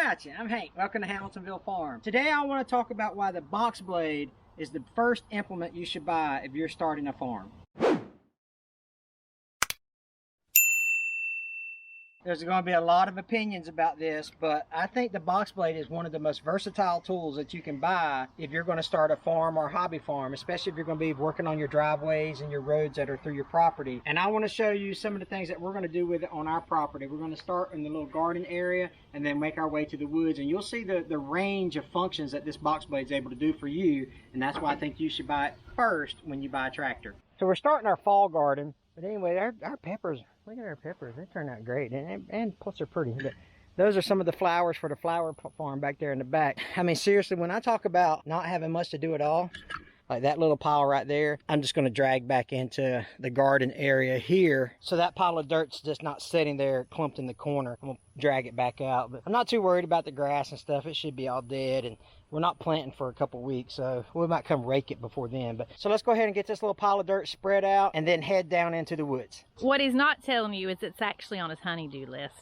Gotcha. I'm Hank. Welcome to Hamiltonville Farm. Today I want to talk about why the box blade is the first implement you should buy if you're starting a farm. There's going to be a lot of opinions about this, but I think the box blade is one of the most versatile tools that you can buy if you're going to start a farm or a hobby farm, especially if you're going to be working on your driveways and your roads that are through your property. And I want to show you some of the things that we're going to do with it on our property. We're going to start in the little garden area and then make our way to the woods, and you'll see the range of functions that this box blade is able to do for you, and that's why I think you should buy it first when you buy a tractor. So we're starting our fall garden, but anyway, our peppers, look at our peppers. They turn out great, and plus they're pretty. But those are some of the flowers for the flower farm back there in the back. I mean, seriously, when I talk about not having much to do at all, like that little pile right there, I'm just going to drag back into the garden area here. So that pile of dirt's just not sitting there clumped in the corner. I'm going to drag it back out. But I'm not too worried about the grass and stuff. It should be all dead. And we're not planting for a couple weeks, so we might come rake it before then. But so let's go ahead and get this little pile of dirt spread out and then head down into the woods. What he's not telling you is it's actually on his honey-do list.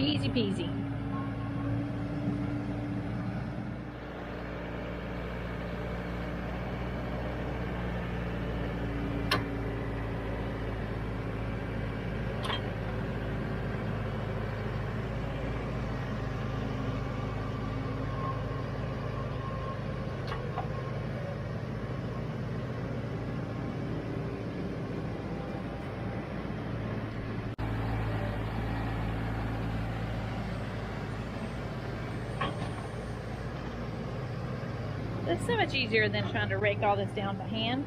Easy peasy. It's so much easier than trying to rake all this down by hand.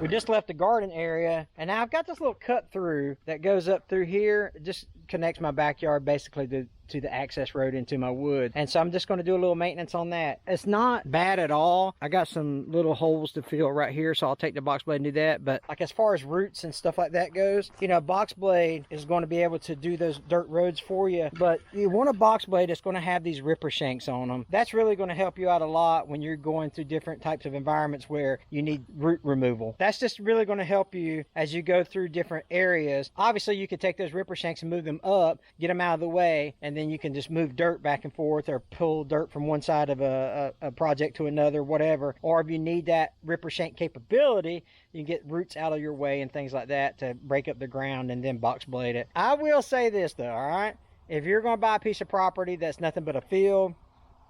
We just left the garden area, and now I've got this little cut through that goes up through here. It just connects my backyard basically to the access road into my wood. And so I'm just going to do a little maintenance on that. It's not bad at all. I got some little holes to fill right here, so I'll take the box blade and do that. But like as far as roots and stuff like that goes, you know, box blade is going to be able to do those dirt roads for you. But you want a box blade that's going to have these ripper shanks on them. That's really going to help you out a lot when you're going through different types of environments where you need root removal. That's just really going to help you as you go through different areas. Obviously, you could take those ripper shanks and move them up, get them out of the way, and then you can just move dirt back and forth or pull dirt from one side of a project to another, whatever. Or if you need that ripper shank capability, you can get roots out of your way and things like that to break up the ground and then box blade it. I will say this though, all right? If you're going to buy a piece of property that's nothing but a field,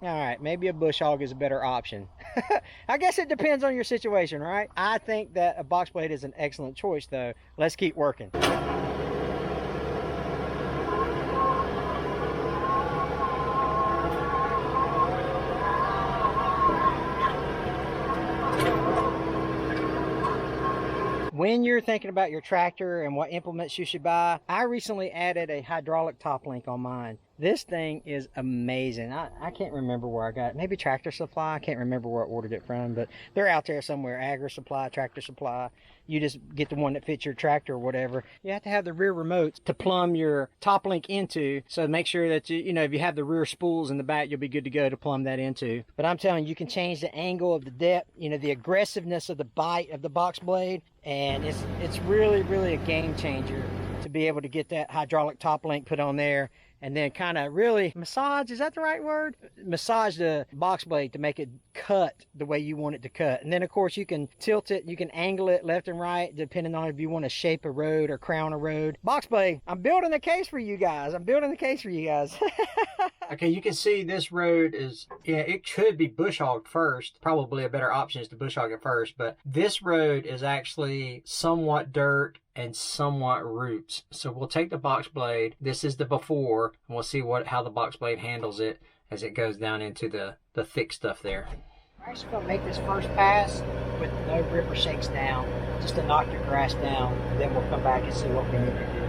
all right, maybe a bush hog is a better option. I guess it depends on your situation, right? I think that a box blade is an excellent choice though. Let's keep working. When you're thinking about your tractor and what implements you should buy, I recently added a hydraulic top link on mine. This thing is amazing. I can't remember where I got it. Maybe Tractor Supply. I can't remember where I ordered it from, but they're out there somewhere. Agri Supply, Tractor Supply. You just get the one that fits your tractor or whatever. You have to have the rear remotes to plumb your top link into. So make sure that you know, if you have the rear spools in the back, you'll be good to go to plumb that into. But I'm telling you, you can change the angle of the depth, you know, the aggressiveness of the bite of the box blade. And it's really, really a game changer to be able to get that hydraulic top link put on there and then kind of really massage, is that the right word? Massage the box blade to make it cut the way you want it to cut. And then of course you can tilt it, you can angle it left and right depending on if you want to shape a road or crown a road. Box blade, I'm building a case for you guys. Okay, you can see this road is, yeah, it could be bush hogged first. Probably a better option is to bush hog it first, but this road is actually somewhat dirt and somewhat roots. So we'll take the box blade, this is the before, and we'll see how the box blade handles it as it goes down into the thick stuff there. I'm actually going to make this first pass with no ripper shakes down, just to knock the grass down, and then we'll come back and see what we need to do.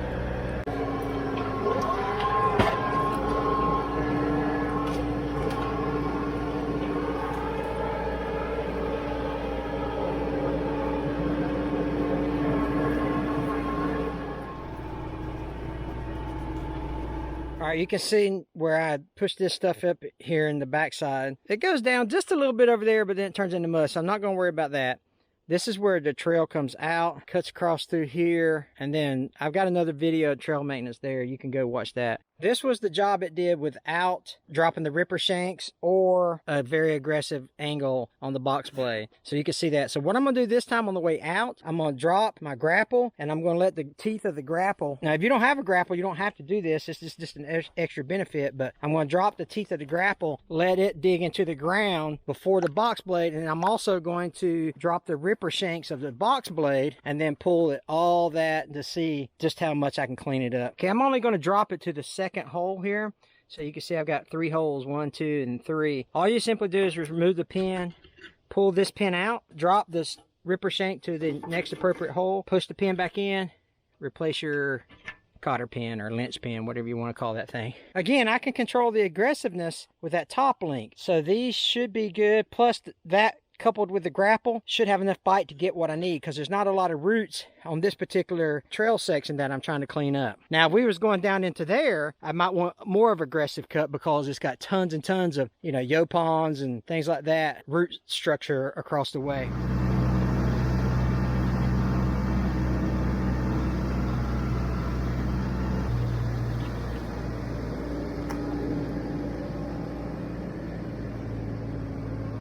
All right, you can see where I pushed this stuff up here in the backside. It goes down just a little bit over there, but then it turns into mud, so I'm not going to worry about that. This is where the trail comes out, cuts across through here, and then I've got another video of trail maintenance there. You can go watch that. This was the job it did without dropping the ripper shanks or a very aggressive angle on the box blade. So you can see that. So what I'm going to do this time on the way out, I'm going to drop my grapple and I'm going to let the teeth of the grapple. Now, if you don't have a grapple, you don't have to do this. This is just an extra benefit, but I'm going to drop the teeth of the grapple, let it dig into the ground before the box blade. And I'm also going to drop the ripper shanks of the box blade and then pull it all that to see just how much I can clean it up. Okay, I'm only going to drop it to the second hole here, so you can see I've got 3 holes, 1, 2, and 3. All you simply do is remove the pin, pull this pin out, drop this ripper shank to the next appropriate hole, push the pin back in, replace your cotter pin or lynch pin, whatever you want to call that thing. Again, I can control the aggressiveness with that top link, so these should be good. Plus that coupled with the grapple should have enough bite to get what I need, because there's not a lot of roots on this particular trail section that I'm trying to clean up. Now, if we was going down into there, I might want more of an aggressive cut because it's got tons and tons of, you know, yopons and things like that, root structure across the way.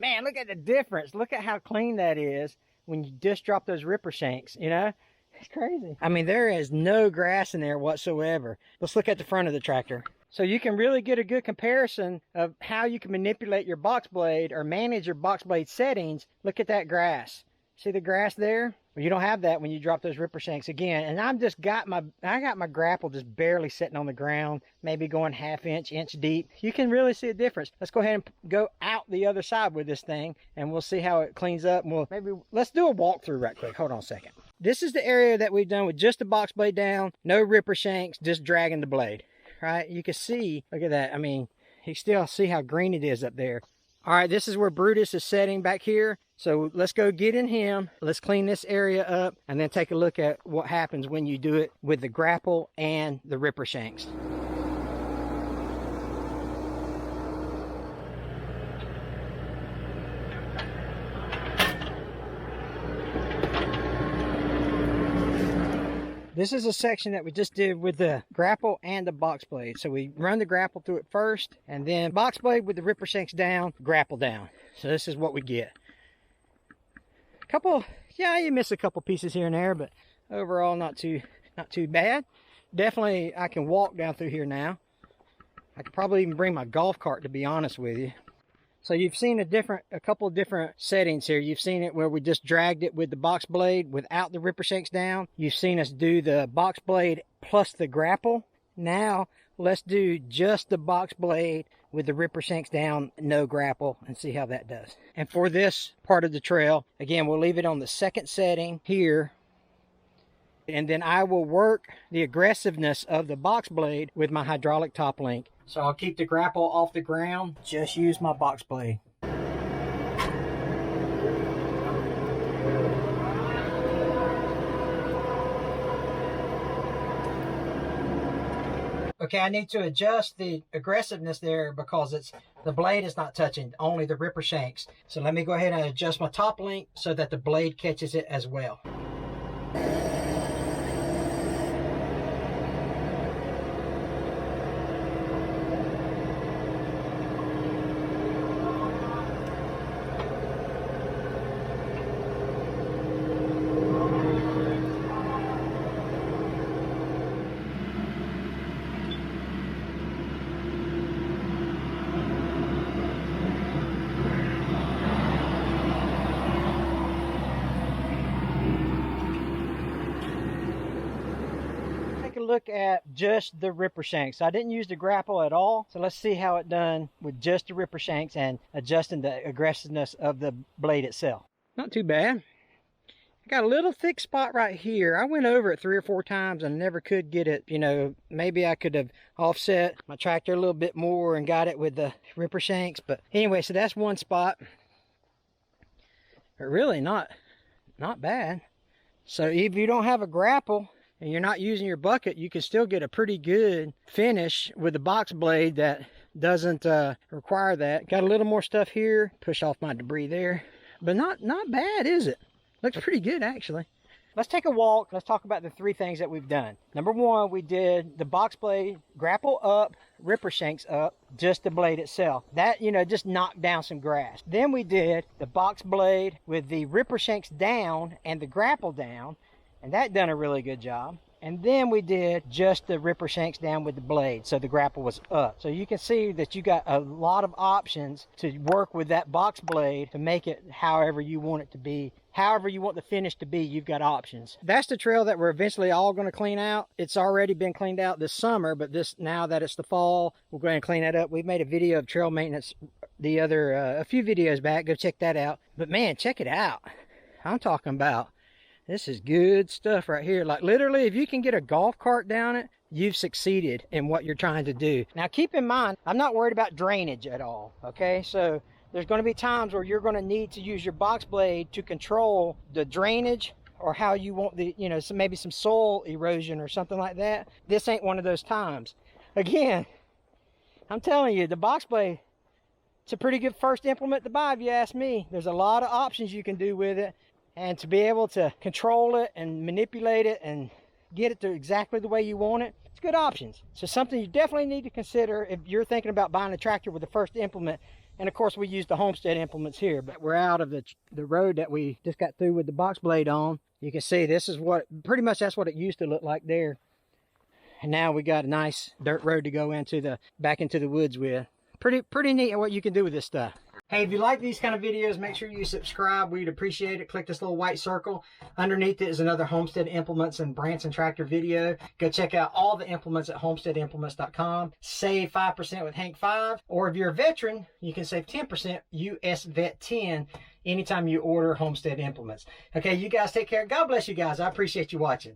Man, look at the difference. Look at how clean that is when you just drop those ripper shanks, you know? It's crazy. I mean, there is no grass in there whatsoever. Let's look at the front of the tractor. So you can really get a good comparison of how you can manipulate your box blade or manage your box blade settings. Look at that grass. See the grass there? Well, you don't have that when you drop those ripper shanks again. And I got my grapple just barely sitting on the ground, maybe going ½ inch, inch deep. You can really see a difference. Let's go ahead and go out the other side with this thing, and we'll see how it cleans up. And let's do a walkthrough right quick. Hold on a second. This is the area that we've done with just the box blade down, no ripper shanks, just dragging the blade. Right? You can see, look at that. I mean, you still see how green it is up there. All right, this is where Brutus is setting back here. So let's go get in him. Let's clean this area up and then take a look at what happens when you do it with the grapple and the ripper shanks. This is a section that we just did with the grapple and the box blade. So we run the grapple through it first, and then box blade with the ripper shanks down, grapple down. So this is what we get. Yeah, you miss a couple pieces here and there, but overall not too bad. Definitely I can walk down through here now. I could probably even bring my golf cart, to be honest with you. So you've seen a couple of different settings here. You've seen it where we just dragged it with the box blade without the ripper shanks down. You've seen us do the box blade plus the grapple. Now let's do just the box blade with the ripper shanks down, no grapple, and see how that does. And for this part of the trail, again, we'll leave it on the second setting here. And then I will work the aggressiveness of the box blade with my hydraulic top link. So I'll keep the grapple off the ground, just use my box blade. Okay, I need to adjust the aggressiveness there because the blade is not touching, only the ripper shanks. So let me go ahead and adjust my top link so that the blade catches it as well. look at just the ripper shanks. So I didn't use the grapple at all. So let's see how it done with just the ripper shanks and adjusting the aggressiveness of the blade itself. Not too bad. I got a little thick spot right here. I went over it 3 or 4 times and never could get it. You know, maybe I could have offset my tractor a little bit more and got it with the ripper shanks. But anyway, so that's one spot. But really not bad. So if you don't have a grapple and you're not using your bucket, you can still get a pretty good finish with the box blade that doesn't require that. Got a little more stuff here. Push off my debris there. But not bad, is it? Looks pretty good, actually. Let's take a walk. Let's talk about the 3 things that we've done. Number 1, we did the box blade, grapple up, ripper shanks up, just the blade itself. That, you know, just knocked down some grass. Then we did the box blade with the ripper shanks down and the grapple down, and that done a really good job. And then we did just the ripper shanks down with the blade, so the grapple was up. So you can see that you got a lot of options to work with that box blade to make it however you want it to be. However you want the finish to be, you've got options. That's the trail that we're eventually all going to clean out. It's already been cleaned out this summer, but now that it's the fall, we're going to clean that up. We made a video of trail maintenance a few videos back. Go check that out. But man, check it out. I'm talking about, this is good stuff right here. Like literally, if you can get a golf cart down it, you've succeeded in what you're trying to do. Now keep in mind, I'm not worried about drainage at all, okay? So there's going to be times where you're going to need to use your box blade to control the drainage or how you want the, you know, maybe some soil erosion or something like that. This ain't one of those times. Again, I'm telling you, the box blade, it's a pretty good first implement to buy if you ask me. There's a lot of options you can do with it, and to be able to control it and manipulate it and get it to exactly the way you want it, it's good options. So something you definitely need to consider if you're thinking about buying a tractor with the first implement. And of course we use the Homestead implements here, but we're out of the road that we just got through with the box blade on. You can see this is what, pretty much that's what it used to look like there. And now we got a nice dirt road to go into back into the woods with. Pretty neat what you can do with this stuff. Hey, if you like these kind of videos, make sure you subscribe. We'd appreciate it. Click this little white circle. Underneath it is another Homestead Implements and Branson Tractor video. Go check out all the implements at homesteadimplements.com. Save 5% with Hank 5. Or if you're a veteran, you can save 10% US Vet 10 anytime you order Homestead Implements. Okay, you guys take care. God bless you guys. I appreciate you watching.